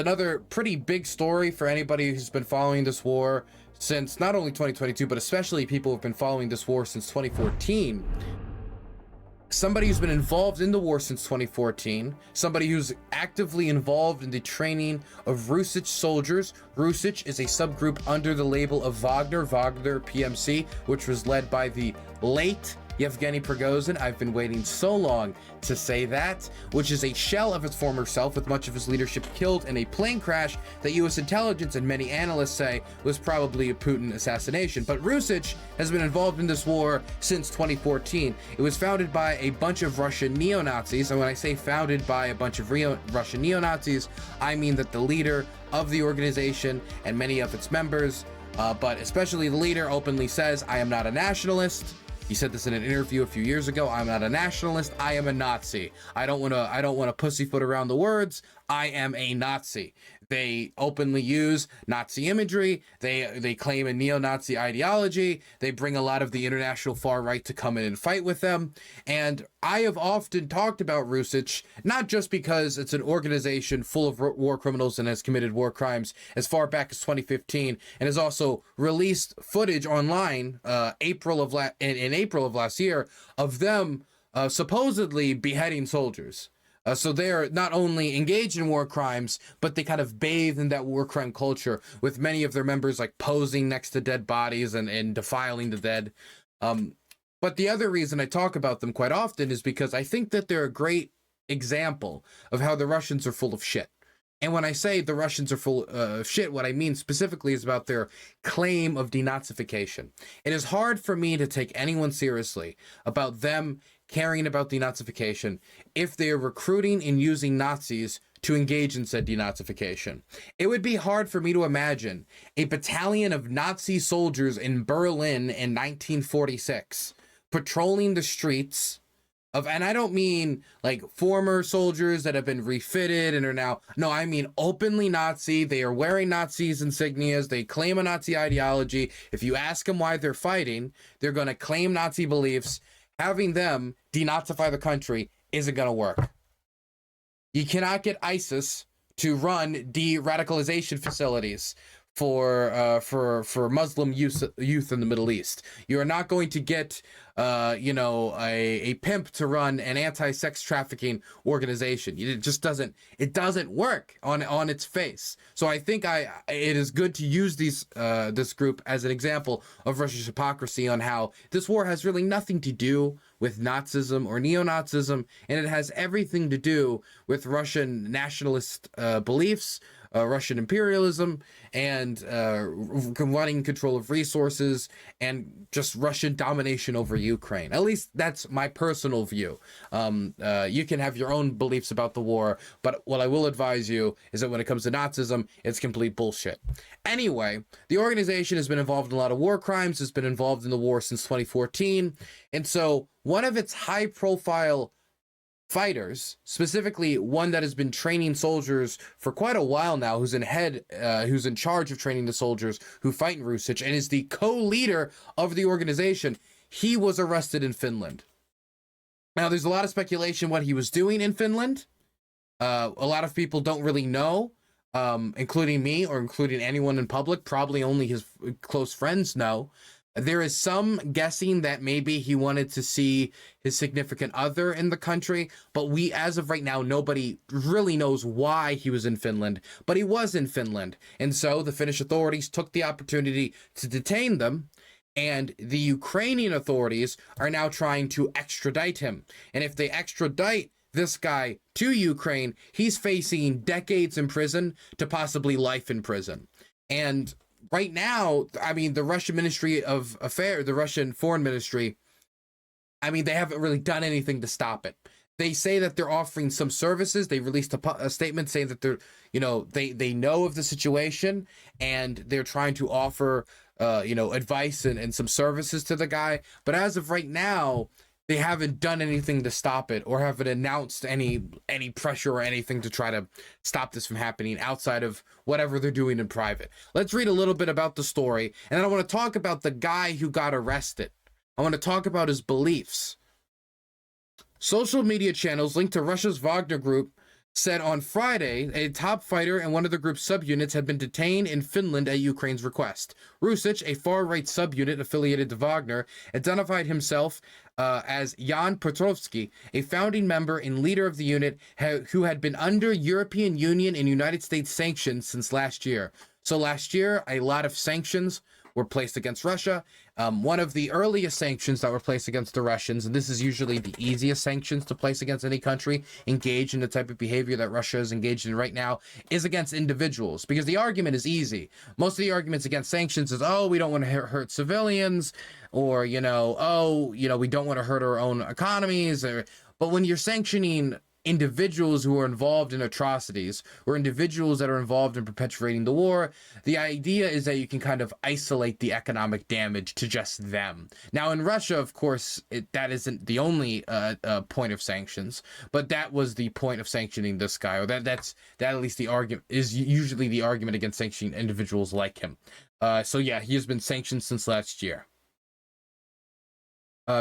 Another pretty big story for anybody who's been following this war since not only 2022, but especially people who've been following this war since 2014. Somebody who's been involved in the war since 2014, somebody who's actively involved in the training of Rusich soldiers. Rusich is a subgroup under the label of Wagner PMC, which was led by the late Yevgeny Prigozhin. I've been waiting so long to say that, which is a shell of its former self, with much of his leadership killed in a plane crash that US intelligence and many analysts say was probably a Putin assassination. But Rusich has been involved in this war since 2014. It was founded by a bunch of Russian neo-Nazis, and when I say founded by a bunch of Russian neo-Nazis, I mean that the leader of the organization and many of its members, but especially the leader, openly says, "I am not a nationalist." He said this in an interview a few years ago. "I'm not a nationalist. I am a Nazi. I don't want to pussyfoot around the words. I am a Nazi." They openly use Nazi imagery. They claim a neo-Nazi ideology. They bring a lot of the international far right to come in and fight with them. And I have often talked about Rusich, not just because it's an organization full of war criminals and has committed war crimes as far back as 2015, and has also released footage online in April of last year of them supposedly beheading soldiers. So they're not only engaged in war crimes, but they kind of bathe in that war crime culture, with many of their members like posing next to dead bodies and defiling the dead. But the other reason I talk about them quite often is because I think that they're a great example of how the Russians are full of shit. And when I say the Russians are full of shit, what I mean specifically is about their claim of denazification. It is hard for me to take anyone seriously about them caring about denazification if they are recruiting and using Nazis to engage in said denazification. It would be hard for me to imagine a battalion of Nazi soldiers in Berlin in 1946 patrolling the streets of, and I don't mean like former soldiers that have been refitted and are now, no, I mean openly Nazi. They are wearing Nazis insignias. They claim a Nazi ideology. If you ask them why they're fighting, they're going to claim Nazi beliefs. Having them denazify the country isn't going to work. You cannot get ISIS to run de-radicalization facilities for Muslim youth in the Middle East. You are not going to get a pimp to run an anti-sex trafficking organization. It just doesn't work on its face. So I think it is good to use this group as an example of Russia's hypocrisy on how this war has really nothing to do with Nazism or neo-Nazism, and it has everything to do with Russian nationalist beliefs, Russian imperialism, and wanting control of resources, and just Russian domination over Ukraine. At least that's my personal view. You can have your own beliefs about the war, but what I will advise you is that when it comes to Nazism, it's complete bullshit. Anyway, the organization has been involved in a lot of war crimes, has been involved in the war since 2014, and so one of its high-profile fighters, specifically one that has been training soldiers for quite a while now, who's in charge of training the soldiers who fight in Rusich and is the co-leader of the organization, he was arrested in Finland. Now, there's a lot of speculation what he was doing in Finland. A lot of people don't really know, including me or including anyone in public. Probably only his close friends know. There is some guessing that maybe he wanted to see his significant other in the country, but as of right now, nobody really knows why he was in Finland, but he was in Finland. And so the Finnish authorities took the opportunity to detain them, and the Ukrainian authorities are now trying to extradite him. And if they extradite this guy to Ukraine, he's facing decades in prison to possibly life in prison. And right now, I mean, the Russian Ministry of Affairs, the Russian Foreign Ministry, I mean, they haven't really done anything to stop it. They say that they're offering some services. They released a statement saying that they know of the situation and they're trying to offer, advice and some services to the guy. But as of right now, they haven't done anything to stop it or haven't announced any pressure or anything to try to stop this from happening outside of whatever they're doing in private. Let's read a little bit about the story, and then I want to talk about the guy who got arrested. I want to talk about his beliefs. Social media channels linked to Russia's Wagner group said on Friday a top fighter and one of the group's subunits had been detained in Finland at Ukraine's request. Rusich, a far-right subunit affiliated to Wagner, identified himself as Jan Petrovsky, a founding member and leader of the unit who had been under European Union and United States sanctions since last year. So last year, a lot of sanctions were placed against Russia. One of the earliest sanctions that were placed against the Russians, and this is usually the easiest sanctions to place against any country engaged in the type of behavior that Russia is engaged in right now, is against individuals, because the argument is easy. Most of the arguments against sanctions is, oh, we don't want to hurt civilians, or, we don't want to hurt our own economies. But when you're sanctioning individuals who are involved in atrocities or individuals that are involved in perpetuating the war, the idea is that you can kind of isolate the economic damage to just them. Now in Russia, of course, that isn't the only point of sanctions, but that was the point of sanctioning this guy, or that at least the argument is usually the argument against sanctioning individuals like him. So yeah, he has been sanctioned since last year.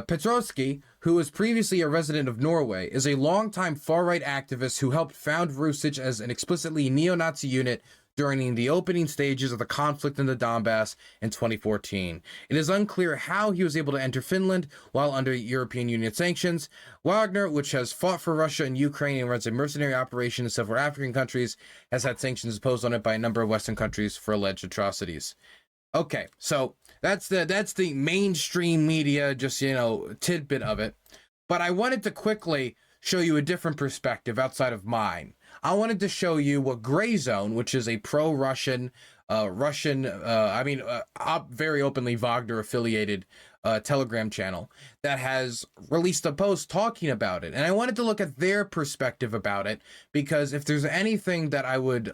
Petrovsky, who was previously a resident of Norway, is a longtime far-right activist who helped found Rusich as an explicitly neo-Nazi unit during the opening stages of the conflict in the Donbass in 2014. It is unclear how he was able to enter Finland while under European Union sanctions. Wagner, which has fought for Russia and Ukraine and runs a mercenary operation in several African countries, has had sanctions imposed on it by a number of Western countries for alleged atrocities. Okay, so that's the mainstream media, just, tidbit of it. But I wanted to quickly show you a different perspective outside of mine. I wanted to show you what GrayZone, which is a pro-Russian, very openly Wagner-affiliated Telegram channel that has released a post talking about it. And I wanted to look at their perspective about it, because if there's anything that I would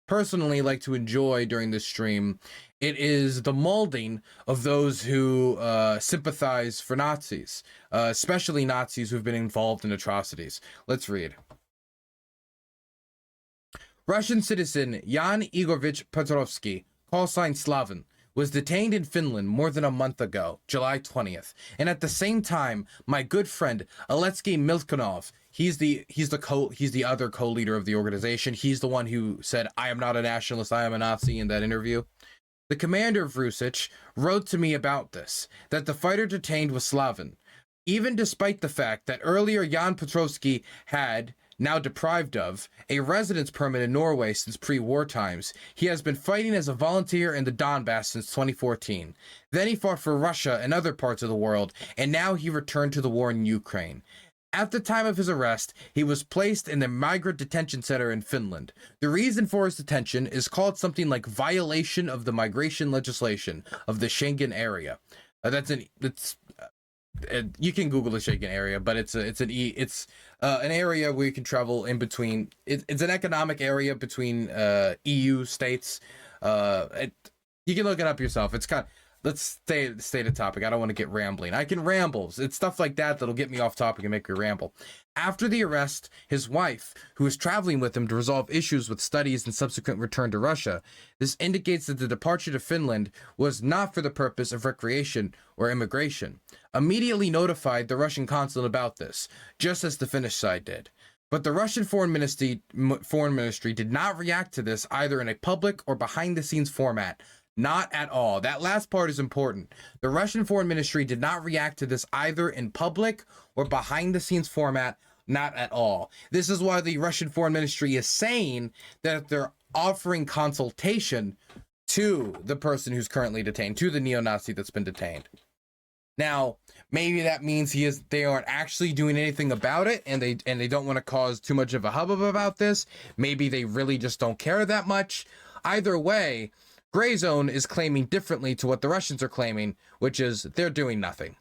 personally like to enjoy during this stream, it is the molding of those who sympathize for Nazis, especially Nazis who've been involved in atrocities. Let's read. Russian citizen Jan Igorovich Petrovsky, call sign Slavin, was detained in Finland more than a month ago, July 20th. And at the same time, my good friend Alexei Milkonov, he's the other co-leader of the organization. He's the one who said, "I am not a nationalist, I am a Nazi" in that interview. The commander of Rusich wrote to me about this, that the fighter detained was Slavin. Even despite the fact that earlier Jan Petrovsky had, now deprived of, a residence permit in Norway since pre-war times, he has been fighting as a volunteer in the Donbass since 2014. Then he fought for Russia and other parts of the world, and now he returned to the war in Ukraine. At the time of his arrest, he was placed in the migrant detention center in Finland. The reason for his detention is called something like violation of the migration legislation of the Schengen area. You can Google the Schengen area, but it's an area where you can travel in between. It's an economic area between EU states. You can look it up yourself. It's kind of, let's stay to topic. I don't want to get rambling. I can ramble. It's stuff like that that'll get me off topic and make me ramble. After the arrest, his wife, who was traveling with him to resolve issues with studies and subsequent return to Russia, this indicates that the departure to Finland was not for the purpose of recreation or immigration, immediately notified the Russian consulate about this, just as the Finnish side did. But the Russian Foreign Ministry did not react to this either in a public or behind-the-scenes format. Not at all. That last part is important. The Russian Foreign Ministry did not react to this either in public or behind-the-scenes format. Not at all. This is why the Russian Foreign Ministry is saying that they're offering consultation to the person who's currently detained, to the neo-Nazi that's been detained. Now, maybe that means they aren't actually doing anything about it, and they don't want to cause too much of a hubbub about this. Maybe they really just don't care that much. Either way, GrayZone is claiming differently to what the Russians are claiming, which is they're doing nothing.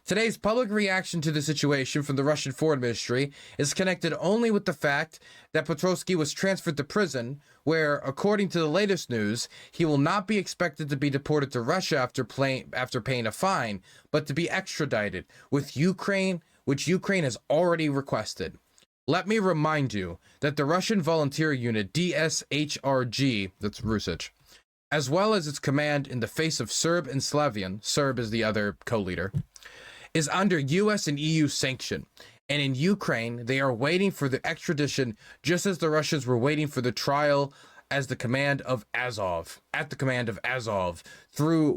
Today's public reaction to the situation from the Russian Foreign Ministry is connected only with the fact that Petrovsky was transferred to prison, where, according to the latest news, he will not be expected to be deported to Russia after paying a fine, but to be extradited with Ukraine, which Ukraine has already requested. Let me remind you that the Russian volunteer unit DSHRG, that's Rusich, as well as its command in the face of Serb and Slavian, Serb is the other co-leader, is under US and EU sanction. And in Ukraine, they are waiting for the extradition, just as the Russians were waiting for the trial as the command of Azov, at the command of Azov. Though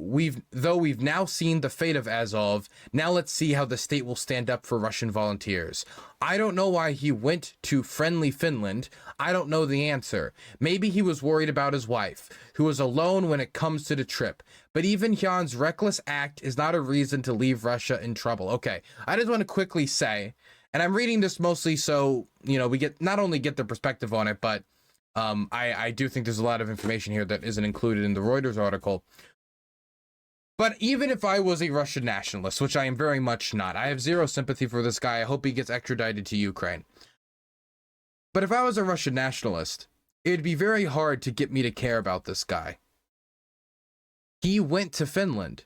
we've now seen the fate of Azov, now let's see how the state will stand up for Russian volunteers. I don't know why he went to friendly Finland. I don't know the answer. Maybe he was worried about his wife, who was alone when it comes to the trip. But even Jan's reckless act is not a reason to leave Russia in trouble. Okay, I just want to quickly say, and I'm reading this mostly so, you know, we get not only get the perspective on it, but I do think there's a lot of information here that isn't included in the Reuters article. But even if I was a Russian nationalist, which I am very much not, I have zero sympathy for this guy. I hope he gets extradited to Ukraine. But if I was a Russian nationalist, it'd be very hard to get me to care about this guy. He went to Finland.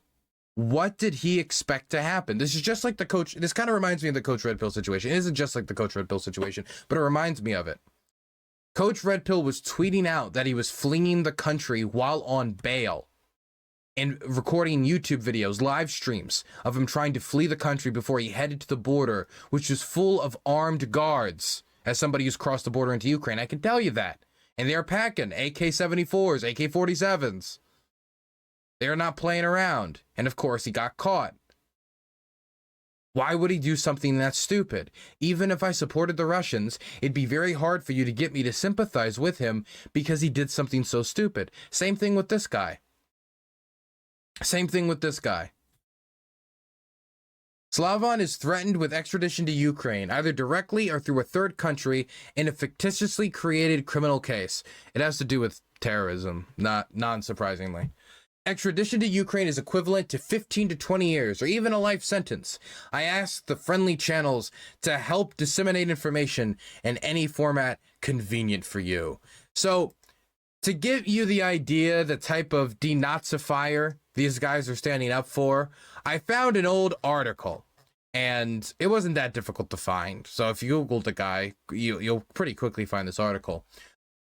What did he expect to happen? This is just like the coach. This kind of reminds me of the Coach Red Pill situation. It isn't just like the Coach Red Pill situation, but it reminds me of it. Coach Red Pill was tweeting out that he was fleeing the country while on bail and recording YouTube videos, live streams of him trying to flee the country before he headed to the border, which was full of armed guards. As somebody who's crossed the border into Ukraine, I can tell you that. And they're packing AK-74s, AK-47s. They're not playing around. And of course, he got caught. Why would he do something that stupid? Even if I supported the Russians, it'd be very hard for you to get me to sympathize with him because he did something so stupid. Same thing with this guy. Same thing with this guy. Slavan is threatened with extradition to Ukraine, either directly or through a third country, in a fictitiously created criminal case. It has to do with terrorism, non-surprisingly. Extradition to Ukraine is equivalent to 15 to 20 years, or even a life sentence. I asked the friendly channels to help disseminate information in any format convenient for you. So, to give you the idea, the type of denazifier these guys are standing up for, I found an old article, and it wasn't that difficult to find. So if you Googled the guy, you'll pretty quickly find this article.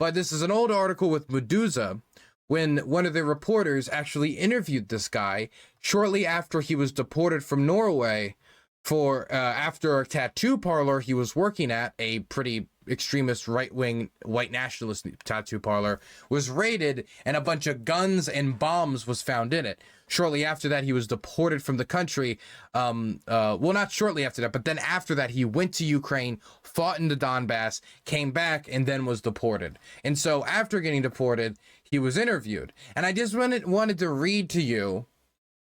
But this is an old article with Medusa, when one of the reporters actually interviewed this guy shortly after he was deported from Norway for after a tattoo parlor he was working at, a pretty extremist right-wing white nationalist tattoo parlor, was raided and a bunch of guns and bombs was found in it. Shortly after that, he was deported from the country. Well, not shortly after that, but then after that, he went to Ukraine, fought in the Donbass, came back, and then was deported. And so after getting deported, he was interviewed. And I just wanted to read to you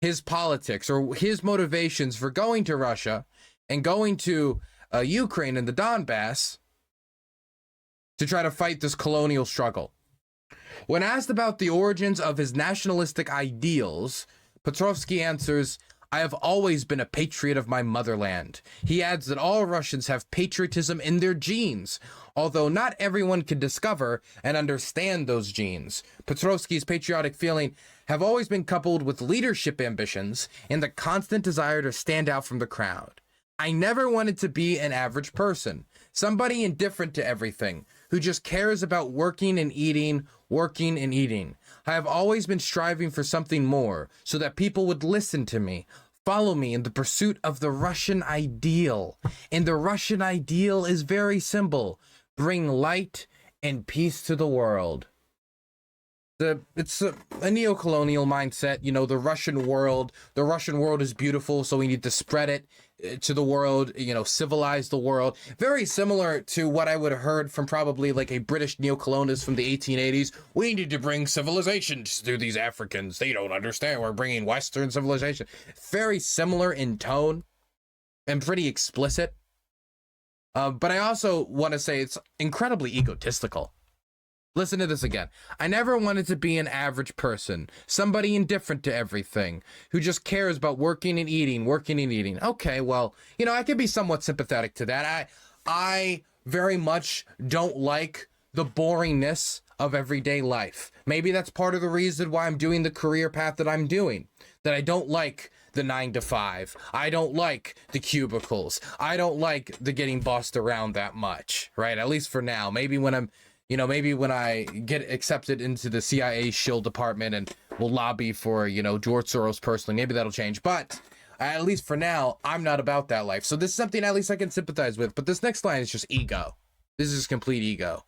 his politics or his motivations for going to Russia and going to Ukraine and the Donbass to try to fight this colonial struggle. When asked about the origins of his nationalistic ideals, Petrovsky answers, "I have always been a patriot of my motherland." He adds that all Russians have patriotism in their genes, although not everyone can discover and understand those genes. Petrovsky's patriotic feeling have always been coupled with leadership ambitions and the constant desire to stand out from the crowd. "I never wanted to be an average person, somebody indifferent to everything, who just cares about working and eating. I have always been striving for something more, so that people would listen to me, follow me in the pursuit of the Russian ideal. And the Russian ideal is very simple: bring light and peace to the world." It's a neo-colonial mindset. You know, the Russian world is beautiful, so we need to spread it to the world, you know, civilize the world. Very similar to what I would have heard from probably like a British neo-colonist from the 1880s. We need to bring civilization to these Africans. They don't understand. We're bringing Western civilization. Very similar in tone and pretty explicit. But I also want to say it's incredibly egotistical. Listen to this again. "I never wanted to be an average person, somebody indifferent to everything, who just cares about working and eating. Okay, well, you know, I can be somewhat sympathetic to that. I very much don't like the boringness of everyday life. Maybe that's part of the reason why I'm doing the career path that I'm doing, that I don't like the 9 to 5. I don't like the cubicles. I don't like the getting bossed around that much, right? At least for now. Maybe when I get accepted into the CIA shield department and will lobby for, you know, George Soros personally, maybe that'll change. But At least for now, I'm not about that life. So this is something at least I can sympathize with. But this next line is just ego. This is complete ego.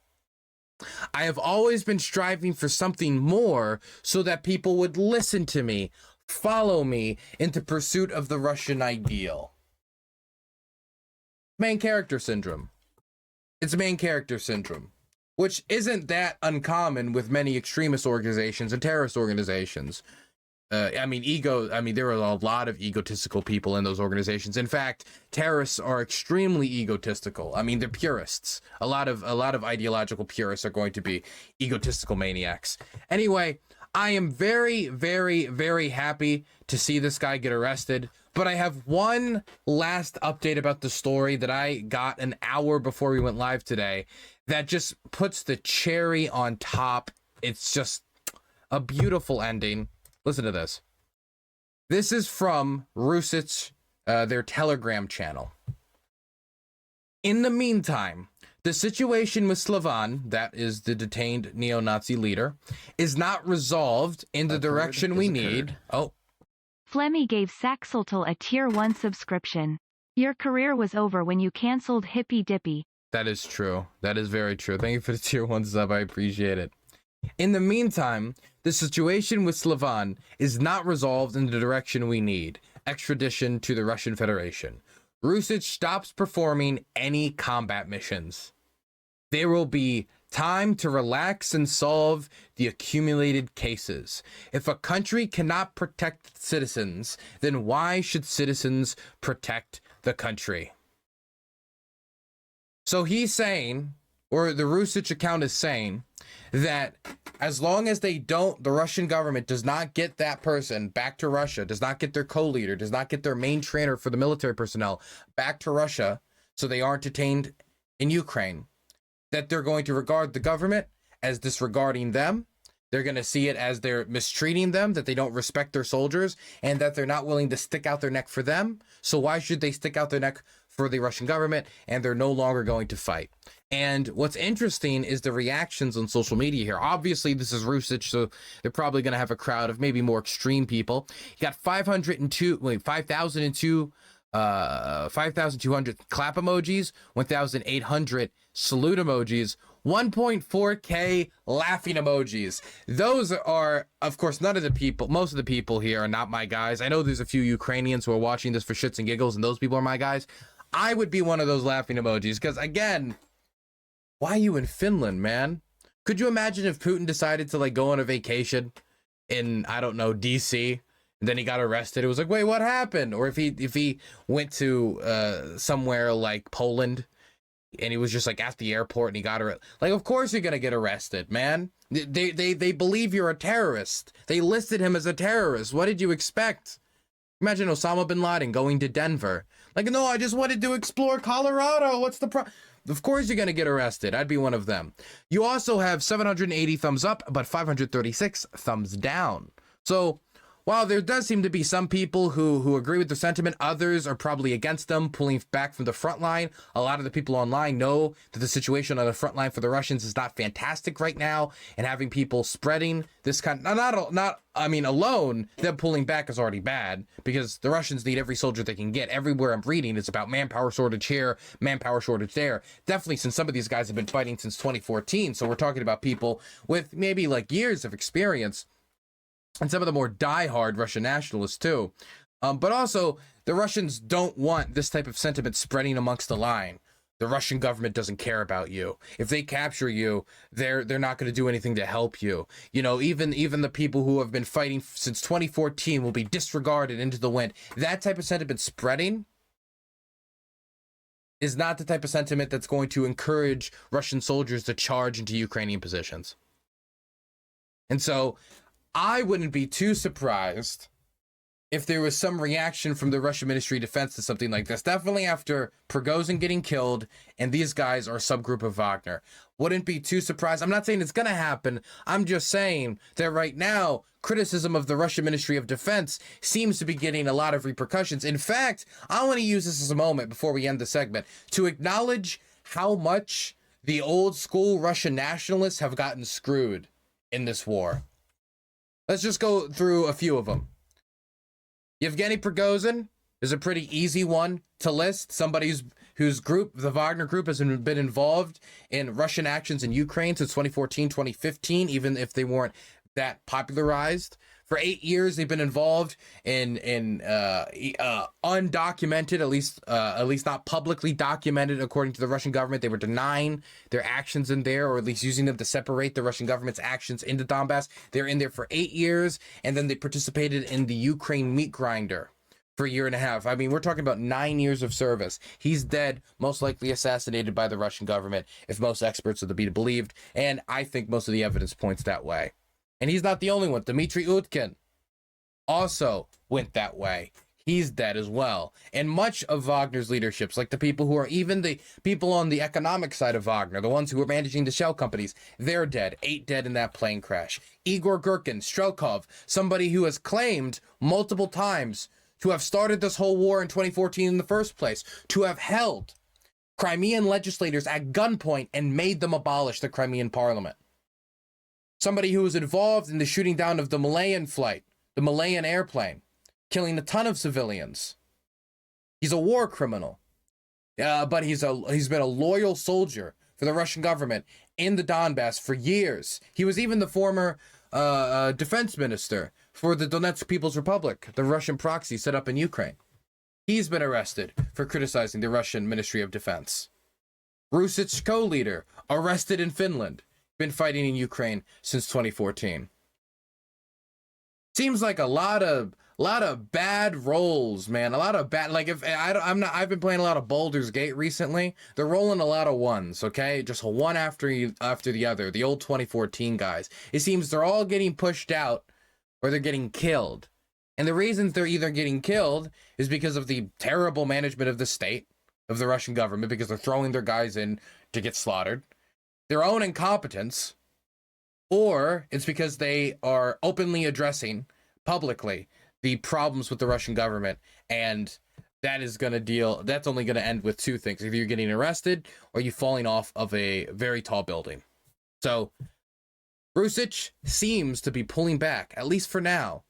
I have always been striving for something more so that people would listen to me, follow me into pursuit of the Russian ideal. Main character syndrome. It's main character syndrome, which isn't that uncommon with many extremist organizations and terrorist organizations. There are a lot of egotistical people in those organizations. In fact, terrorists are extremely egotistical. I mean, they're purists. A lot of ideological purists are going to be egotistical maniacs. Anyway, I am very, very, very happy to see this guy get arrested. But I have one last update about the story that I got an hour before we went live today that just puts the cherry on top. It's just a beautiful ending. Listen to this. This is from Rusich, their Telegram channel. In the meantime, the situation with Slavan, that is the detained neo-Nazi leader, is not resolved in the direction we need. Oh. Flemmy gave Saxeltal a Tier 1 subscription. Your career was over when you cancelled Hippy Dippy. That is true. That is very true. Thank you for the Tier 1 sub. I appreciate it. In the meantime, the situation with Slavan is not resolved in the direction we need. Extradition to the Russian Federation. Rusich stops performing any combat missions. There will be time to relax and solve the accumulated cases. If a country cannot protect citizens, then why should citizens protect the country? So he's saying, or the Rusich account is saying, that as long as the Russian government does not get that person back to Russia, does not get their co-leader, does not get their main trainer for the military personnel back to Russia, so they aren't detained in Ukraine, that they're going to regard the government as disregarding them. They're going to see it as they're mistreating them, that they don't respect their soldiers, and that they're not willing to stick out their neck for them. So why should they stick out their neck for the Russian government? And they're no longer going to fight. And what's interesting is the reactions on social media here. Obviously, this is Rusich, so they're probably going to have a crowd of maybe more extreme people. You got 5,200 clap emojis, 1,800 salute emojis, 1.4K laughing emojis. Those are, of course, most of the people here are not my guys. I know there's a few Ukrainians who are watching this for shits and giggles, and those people are my guys. I would be one of those laughing emojis, because again, why are you in Finland, man? Could you imagine if Putin decided to go on a vacation in, I don't know, DC, and then he got arrested? It was like, wait, what happened? Or if he went to somewhere like Poland, and he was just at the airport and he got arrested. Of course you're gonna get arrested, man. They believe you're a terrorist. They listed him as a terrorist. What did you expect? Imagine Osama bin Laden going to Denver. No, I just wanted to explore Colorado. What's the problem? Of course you're going to get arrested. I'd be one of them. You also have 780 thumbs up, but 536 thumbs down. So while there does seem to be some people who agree with the sentiment, others are probably against them, pulling back from the front line. A lot of the people online know that the situation on the front line for the Russians is not fantastic right now, and having people spreading this kind, alone, them pulling back is already bad, because the Russians need every soldier they can get. Everywhere I'm reading, it's about manpower shortage here, manpower shortage there. Definitely, since some of these guys have been fighting since 2014, so we're talking about people with maybe years of experience, and some of the more die-hard Russian nationalists too. But also, the Russians don't want this type of sentiment spreading amongst the line. The Russian government doesn't care about you. If they capture you, they're not going to do anything to help you. Even the people who have been fighting since 2014 will be disregarded into the wind. That type of sentiment spreading is not the type of sentiment that's going to encourage Russian soldiers to charge into Ukrainian positions. And so I wouldn't be too surprised if there was some reaction from the Russian Ministry of Defense to something like this. Definitely after Prigozhin getting killed, and these guys are a subgroup of Wagner. Wouldn't be too surprised. I'm not saying it's going to happen. I'm just saying that right now, criticism of the Russian Ministry of Defense seems to be getting a lot of repercussions. In fact, I want to use this as a moment before we end the segment to acknowledge how much the old school Russian nationalists have gotten screwed in this war. Let's just go through a few of them. Yevgeny Prigozhin, is a pretty easy one to list. Somebody whose group, the Wagner Group, has been involved in Russian actions in Ukraine since 2014, 2015, even if they weren't that popularized. For 8 years, they've been involved in undocumented, at least not publicly documented, according to the Russian government. They were denying their actions in there, or at least using them to separate the Russian government's actions into Donbass. They're in there for 8 years, and then they participated in the Ukraine meat grinder for a year and a half. I mean, we're talking about 9 years of service. He's dead, most likely assassinated by the Russian government, if most experts are to be believed, and I think most of the evidence points that way. And he's not the only one. Dmitry Utkin also went that way. He's dead as well. And much of Wagner's leaderships, like the people who are even the people on the economic side of Wagner, the ones who were managing the shell companies, they're dead. 8 dead in that plane crash. Igor Girkin, Strelkov, somebody who has claimed multiple times to have started this whole war in 2014 in the first place, to have held Crimean legislators at gunpoint and made them abolish the Crimean parliament. Somebody who was involved in the shooting down of the Malayan flight, the Malayan airplane, killing a ton of civilians. He's a war criminal, but he's been a loyal soldier for the Russian government in the Donbass for years. He was even the former defense minister for the Donetsk People's Republic, the Russian proxy set up in Ukraine. He's been arrested for criticizing the Russian Ministry of Defense. Rusich co-leader, arrested in Finland. Been fighting in Ukraine since 2014. Seems like a lot of bad roles, man. A lot of bad, like, I've been playing a lot of Baldur's Gate recently. They're rolling a lot of ones, okay? Just one after the other. The old 2014 guys. It seems they're all getting pushed out or they're getting killed. And the reasons they're either getting killed is because of the terrible management of the state, of the Russian government, because they're throwing their guys in to get slaughtered, their own incompetence, or it's because they are openly addressing publicly the problems with the Russian government, and that's only going to end with two things: either you're getting arrested or you falling off of a very tall building. So Rusich seems to be pulling back, at least for now,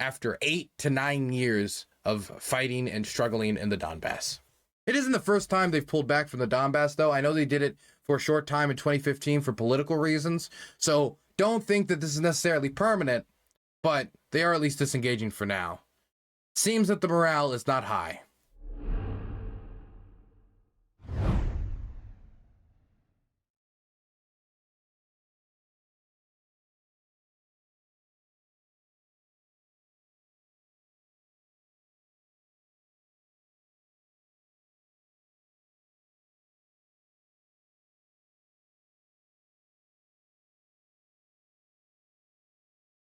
after 8 to 9 years of fighting and struggling in the Donbass. It isn't the first time they've pulled back from the Donbass, though. I know they did it for a short time in 2015 for political reasons. So don't think that this is necessarily permanent, but they are at least disengaging for now. Seems that the morale is not high.